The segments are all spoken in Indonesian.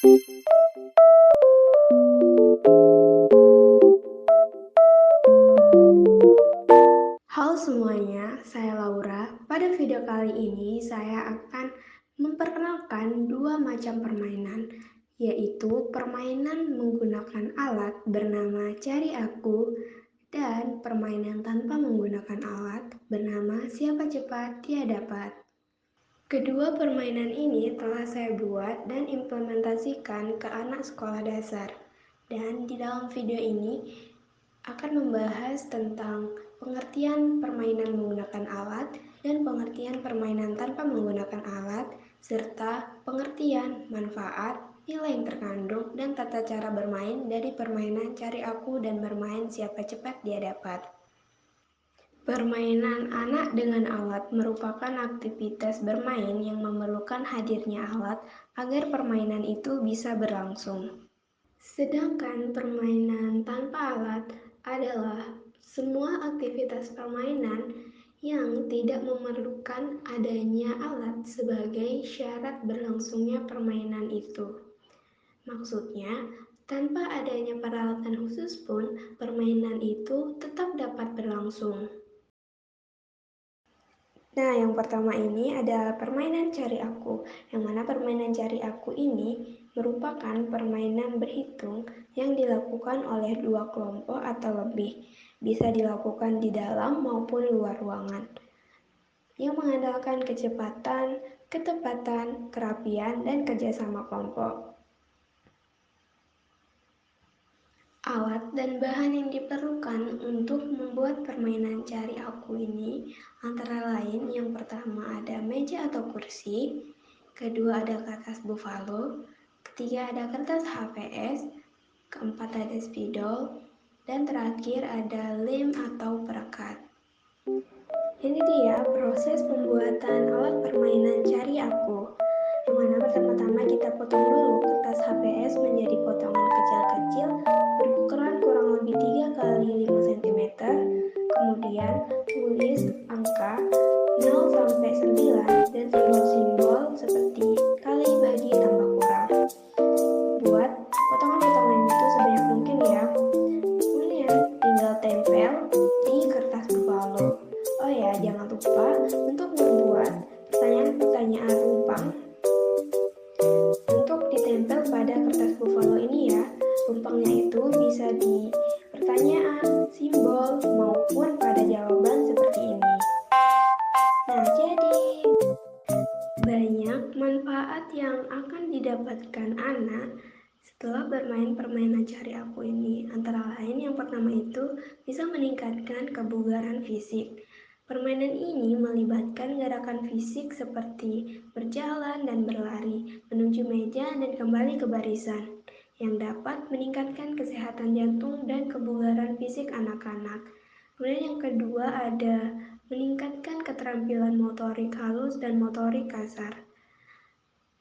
Halo semuanya, saya Laura. Pada video kali ini saya akan memperkenalkan dua macam permainan, yaitu permainan menggunakan alat bernama Cari Aku dan permainan tanpa menggunakan alat bernama Siapa Cepat Dia Dapat. Kedua permainan ini telah saya buat dan implementasikan ke anak sekolah dasar. Dan di dalam video ini akan membahas tentang pengertian permainan menggunakan alat dan pengertian permainan tanpa menggunakan alat, serta pengertian, manfaat, nilai yang terkandung, dan tata cara bermain dari permainan Cari Aku dan bermain Siapa Cepat Dia Dapat. Permainan anak dengan alat merupakan aktivitas bermain yang memerlukan hadirnya alat agar permainan itu bisa berlangsung. Sedangkan permainan tanpa alat adalah semua aktivitas permainan yang tidak memerlukan adanya alat sebagai syarat berlangsungnya permainan itu. Maksudnya, tanpa adanya peralatan khusus pun, permainan itu tetap dapat berlangsung. Nah, yang pertama ini adalah permainan Cari Aku, yang mana permainan Cari Aku ini merupakan permainan berhitung yang dilakukan oleh dua kelompok atau lebih, bisa dilakukan di dalam maupun luar ruangan, yang mengandalkan kecepatan, ketepatan, kerapian, dan kerjasama kelompok. Alat dan bahan yang diperlukan untuk membuat permainan Cari Aku ini antara lain yang pertama ada meja atau kursi, kedua ada kertas buffalo, ketiga ada kertas HVS, keempat ada spidol, dan terakhir ada lem atau perekat. Ini dia proses pembuatan alat permainan Cari Aku. Yang mana pertama-tama kita potong dulu kertas HVS menjadi potongan kecil-kecil berukuran kurang lebih 3 kali 5 cm. Kemudian tulis angka 0 sampai 9 dan simbol-simbol seperti kali, bagi, tambah, kurang. Buat potongan-potongan itu sebanyak mungkin ya. Kemudian tinggal tempel di kertas buffalo. Oh ya, jangan lupa untuk membuat pertanyaan-pertanyaan rumpang untuk ditempel pada kertas buffalo ini ya. Rumpangnya itu bisa di pertanyaan, simbol, maupun pada jawaban seperti ini. Nah, jadi banyak manfaat yang akan didapatkan anak setelah bermain permainan Cari Aku ini. Antara lain yang pertama itu bisa meningkatkan kebugaran fisik. Permainan ini melibatkan gerakan fisik seperti berjalan dan berlari, menuju meja dan kembali ke barisan, yang dapat meningkatkan kesehatan jantung dan kebugaran fisik anak-anak. Kemudian yang kedua ada meningkatkan keterampilan motorik halus dan motorik kasar.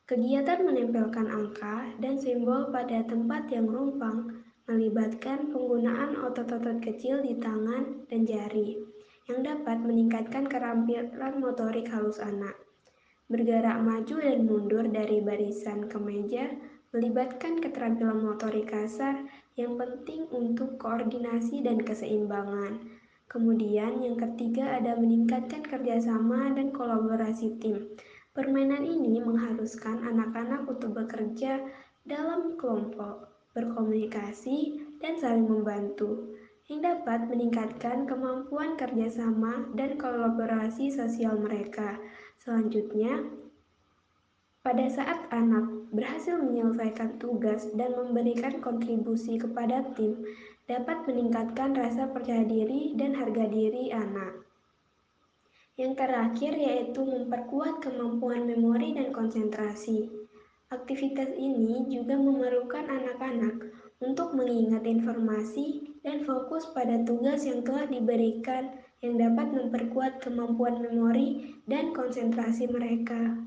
Kegiatan menempelkan angka dan simbol pada tempat yang rumpang melibatkan penggunaan otot-otot kecil di tangan dan jari yang dapat meningkatkan keterampilan motorik halus anak. Bergerak maju dan mundur dari barisan ke meja melibatkan keterampilan motorik kasar yang penting untuk koordinasi dan keseimbangan. Kemudian yang ketiga ada meningkatkan kerjasama dan kolaborasi tim. Permainan ini mengharuskan anak-anak untuk bekerja dalam kelompok, berkomunikasi, dan saling membantu, yang dapat meningkatkan kemampuan kerjasama dan kolaborasi sosial mereka. Selanjutnya, pada saat anak berhasil menyelesaikan tugas dan memberikan kontribusi kepada tim, dapat meningkatkan rasa percaya diri dan harga diri anak. Yang terakhir yaitu memperkuat kemampuan memori dan konsentrasi. Aktivitas ini juga memerlukan anak-anak untuk mengingat informasi dan fokus pada tugas yang telah diberikan yang dapat memperkuat kemampuan memori dan konsentrasi mereka.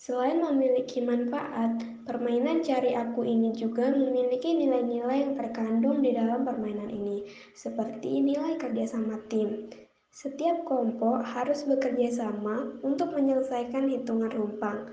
Selain memiliki manfaat, permainan Cari Aku ini juga memiliki nilai-nilai yang terkandung di dalam permainan ini, seperti nilai kerjasama tim. Setiap kelompok harus bekerja sama untuk menyelesaikan hitungan rumpang.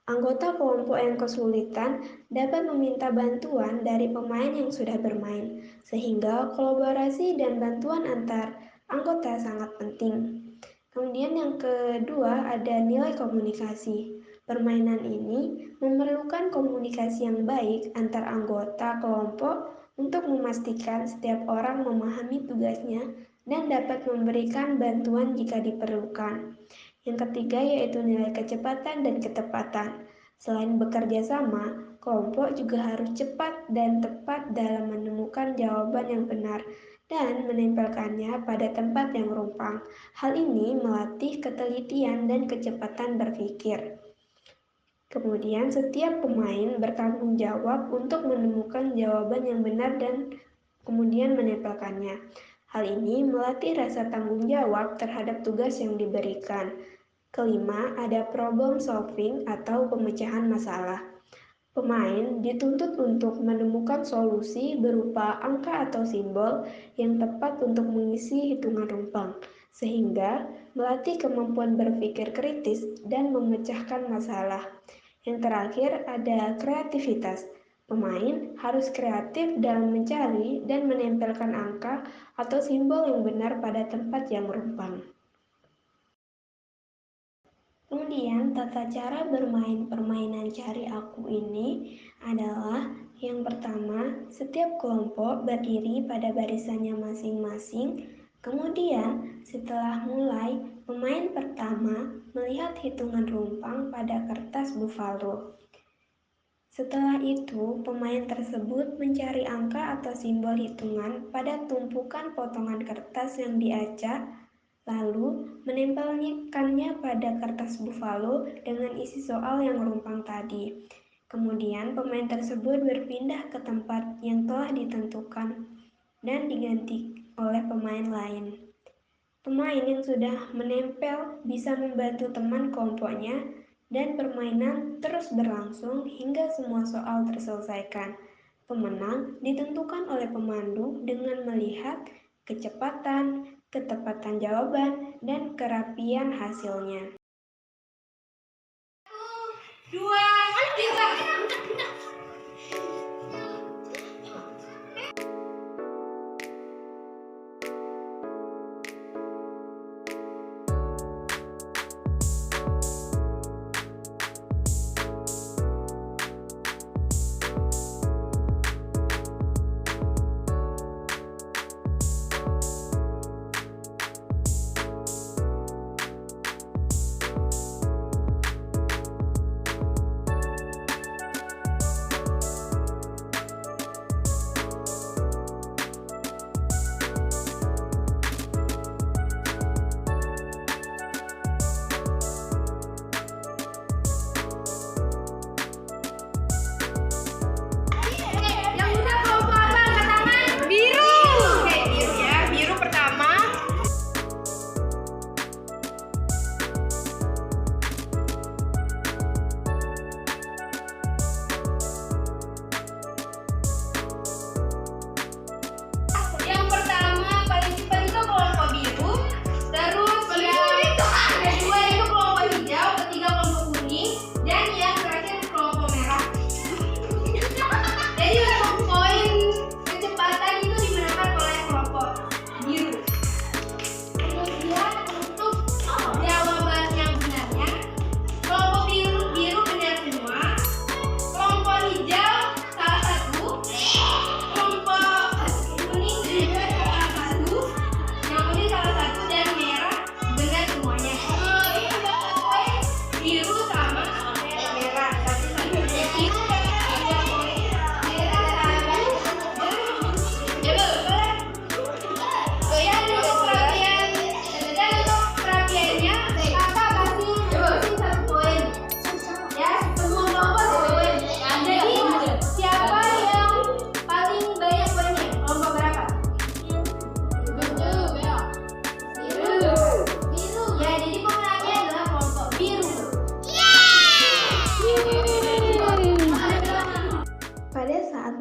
Anggota kelompok yang kesulitan dapat meminta bantuan dari pemain yang sudah bermain, sehingga kolaborasi dan bantuan antar anggota sangat penting. Kemudian yang kedua ada nilai komunikasi. Permainan ini memerlukan komunikasi yang baik antar anggota kelompok untuk memastikan setiap orang memahami tugasnya dan dapat memberikan bantuan jika diperlukan. Yang ketiga yaitu nilai kecepatan dan ketepatan. Selain bekerja sama, kelompok juga harus cepat dan tepat dalam menemukan jawaban yang benar dan menempelkannya pada tempat yang rumpang. Hal ini melatih ketelitian dan kecepatan berpikir. Kemudian setiap pemain bertanggung jawab untuk menemukan jawaban yang benar dan kemudian menempelkannya. Hal ini melatih rasa tanggung jawab terhadap tugas yang diberikan. Kelima, ada problem solving atau pemecahan masalah. Pemain dituntut untuk menemukan solusi berupa angka atau simbol yang tepat untuk mengisi hitungan rumpang, sehingga melatih kemampuan berpikir kritis dan memecahkan masalah. Yang terakhir ada kreativitas. Pemain harus kreatif dalam mencari dan menempelkan angka atau simbol yang benar pada tempat yang rumpang. Kemudian tata cara bermain permainan cari aku ini adalah yang pertama, setiap kelompok berdiri pada barisannya masing-masing. Kemudian setelah mulai, pemain pertama melihat hitungan rumpang pada kertas buffalo. Setelah itu, pemain tersebut mencari angka atau simbol hitungan pada tumpukan potongan kertas yang diacak, lalu menempelkannya pada kertas buffalo dengan isi soal yang rumpang tadi. Kemudian pemain tersebut berpindah ke tempat yang telah ditentukan dan diganti oleh pemain lain. Pemain yang sudah menempel bisa membantu teman kelompoknya dan permainan terus berlangsung hingga semua soal terselesaikan. Pemenang ditentukan oleh pemandu dengan melihat kecepatan, ketepatan jawaban, dan kerapian hasilnya. Dua, tiga.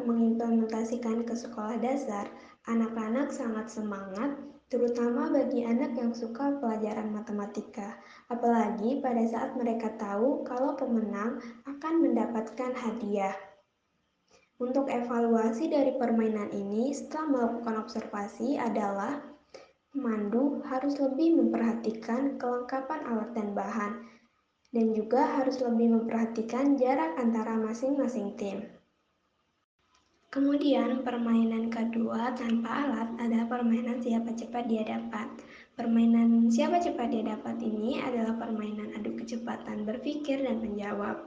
Mengimplementasikan ke sekolah dasar, Anak-anak sangat semangat, terutama bagi anak yang suka pelajaran matematika. Apalagi pada saat mereka tahu kalau pemenang akan mendapatkan hadiah. Untuk evaluasi dari permainan ini, setelah melakukan observasi adalah pemandu harus lebih memperhatikan kelengkapan alat dan bahan, dan juga harus lebih memperhatikan jarak antara masing-masing tim. Kemudian permainan kedua tanpa alat adalah permainan siapa cepat dia dapat. Permainan siapa cepat dia dapat ini adalah permainan adu kecepatan berpikir dan menjawab.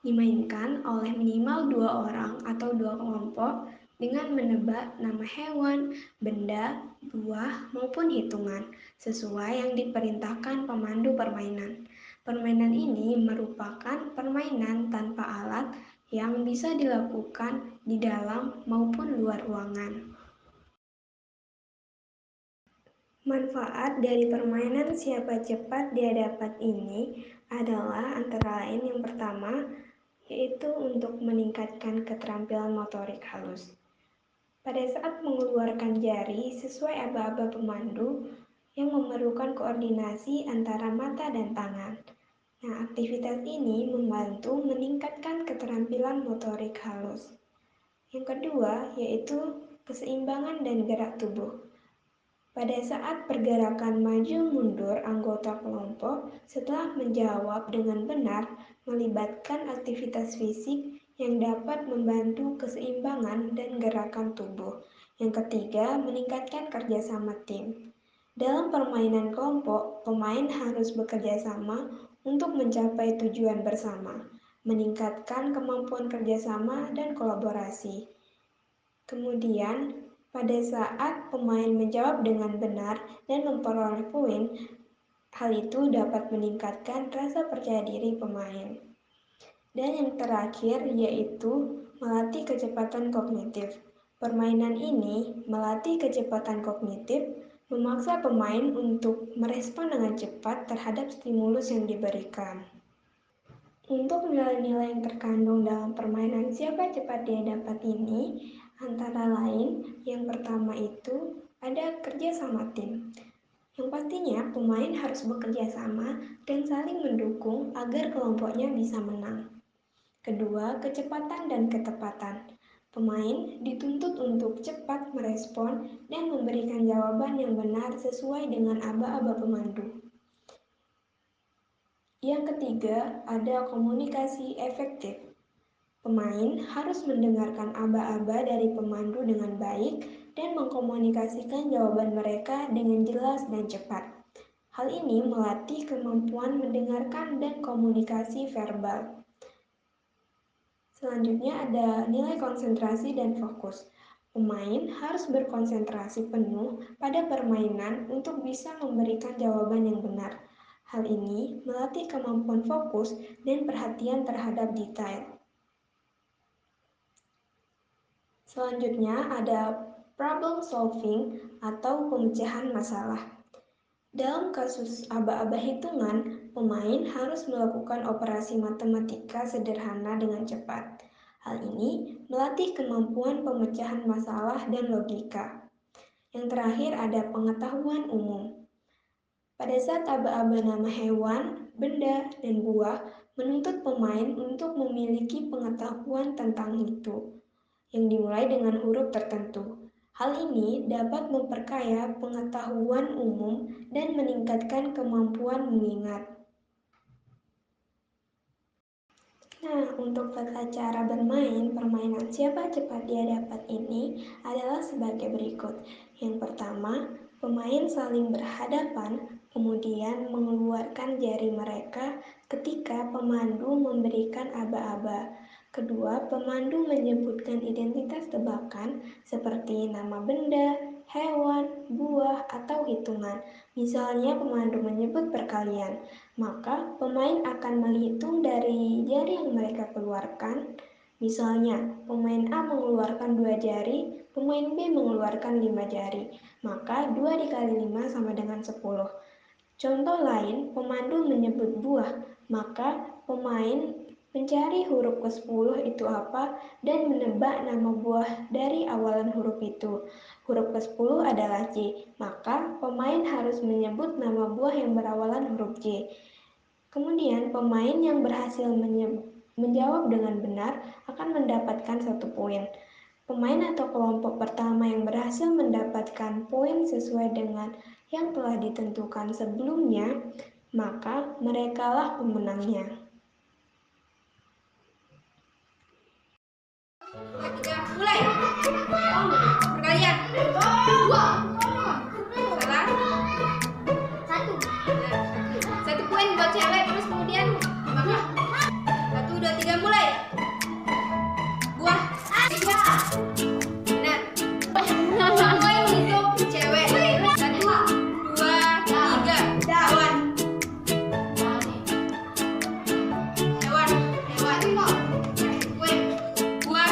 Dimainkan oleh minimal 2 orang atau 2 kelompok dengan menebak nama hewan, benda, buah, maupun hitungan sesuai yang diperintahkan pemandu permainan. Permainan ini merupakan permainan tanpa alat yang bisa dilakukan di dalam maupun luar ruangan. Manfaat dari permainan siapa cepat dia dapat ini adalah antara lain yang pertama, yaitu untuk meningkatkan keterampilan motorik halus. Pada saat mengeluarkan jari sesuai aba-aba pemandu yang memerlukan koordinasi antara mata dan tangan. Nah, aktivitas ini membantu meningkatkan keterampilan motorik halus. Yang kedua, yaitu keseimbangan dan gerak tubuh. Pada saat pergerakan maju mundur anggota kelompok setelah menjawab dengan benar melibatkan aktivitas fisik yang dapat membantu keseimbangan dan gerakan tubuh. Yang ketiga, meningkatkan kerjasama tim. Dalam permainan kelompok, pemain harus bekerja sama untuk mencapai tujuan bersama, meningkatkan kemampuan kerjasama dan kolaborasi. Kemudian, pada saat pemain menjawab dengan benar dan memperoleh poin, hal itu dapat meningkatkan rasa percaya diri pemain. Dan yang terakhir yaitu melatih kecepatan kognitif. Permainan ini melatih kecepatan kognitif, memaksa pemain untuk merespon dengan cepat terhadap stimulus yang diberikan. Untuk nilai-nilai yang terkandung dalam permainan siapa cepat dia dapat ini, antara lain yang pertama itu ada kerja sama tim. Yang pastinya pemain harus bekerja sama dan saling mendukung agar kelompoknya bisa menang. Kedua, kecepatan dan ketepatan. Pemain dituntut untuk cepat merespon dan memberikan jawaban yang benar sesuai dengan aba-aba pemandu. Yang ketiga, ada komunikasi efektif. Pemain harus mendengarkan aba-aba dari pemandu dengan baik dan mengkomunikasikan jawaban mereka dengan jelas dan cepat. Hal ini melatih kemampuan mendengarkan dan komunikasi verbal. Selanjutnya ada nilai konsentrasi dan fokus. Pemain harus berkonsentrasi penuh pada permainan untuk bisa memberikan jawaban yang benar. Hal ini melatih kemampuan fokus dan perhatian terhadap detail. Selanjutnya ada problem solving atau pemecahan masalah. Dalam kasus aba-aba hitungan, pemain harus melakukan operasi matematika sederhana dengan cepat. Hal ini melatih kemampuan pemecahan masalah dan logika. Yang terakhir ada pengetahuan umum. Pada saat aba-aba nama hewan, benda, dan buah menuntut pemain untuk memiliki pengetahuan tentang itu, yang dimulai dengan huruf tertentu. Hal ini dapat memperkaya pengetahuan umum dan meningkatkan kemampuan mengingat. Nah, untuk tata cara bermain permainan siapa cepat dia dapat ini adalah sebagai berikut. Yang pertama, pemain saling berhadapan, kemudian mengeluarkan jari mereka ketika pemandu memberikan aba-aba. Kedua, pemandu menyebutkan identitas tebakan seperti nama benda, hewan, buah, atau hitungan. Misalnya pemandu menyebut perkalian, maka pemain akan menghitung dari jari yang mereka keluarkan. Misalnya, pemain A mengeluarkan 2 jari, pemain B mengeluarkan 5 jari, maka 2 dikali 5 sama dengan 10. Contoh lain, pemandu menyebut buah, maka pemain mencari huruf ke-10 itu apa, dan menebak nama buah dari awalan huruf itu. Huruf ke-10 adalah J, maka pemain harus menyebut nama buah yang berawalan huruf J. Kemudian pemain yang berhasil menjawab dengan benar akan mendapatkan 1 poin. Pemain atau kelompok pertama yang berhasil mendapatkan poin sesuai dengan yang telah ditentukan sebelumnya, maka merekalah pemenangnya. Mulai. Perkalian. Dua. Salah. Satu poin buat cewek, terus kemudian maka 1, 2, 3 mulai. Buah. Benar. Poin untuk cewek. 1, 2, 3. Hewan. Hewan. Poin. Buah.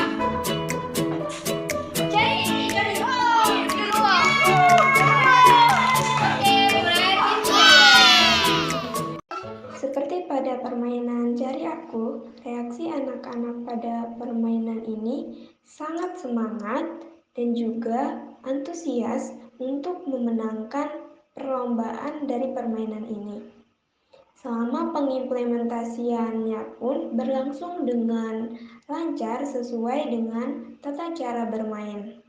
Seperti pada permainan Cari Aku, reaksi anak-anak pada permainan ini sangat semangat dan juga antusias untuk memenangkan perlombaan dari permainan ini. Selama pengimplementasiannya pun berlangsung dengan lancar sesuai dengan tata cara bermain.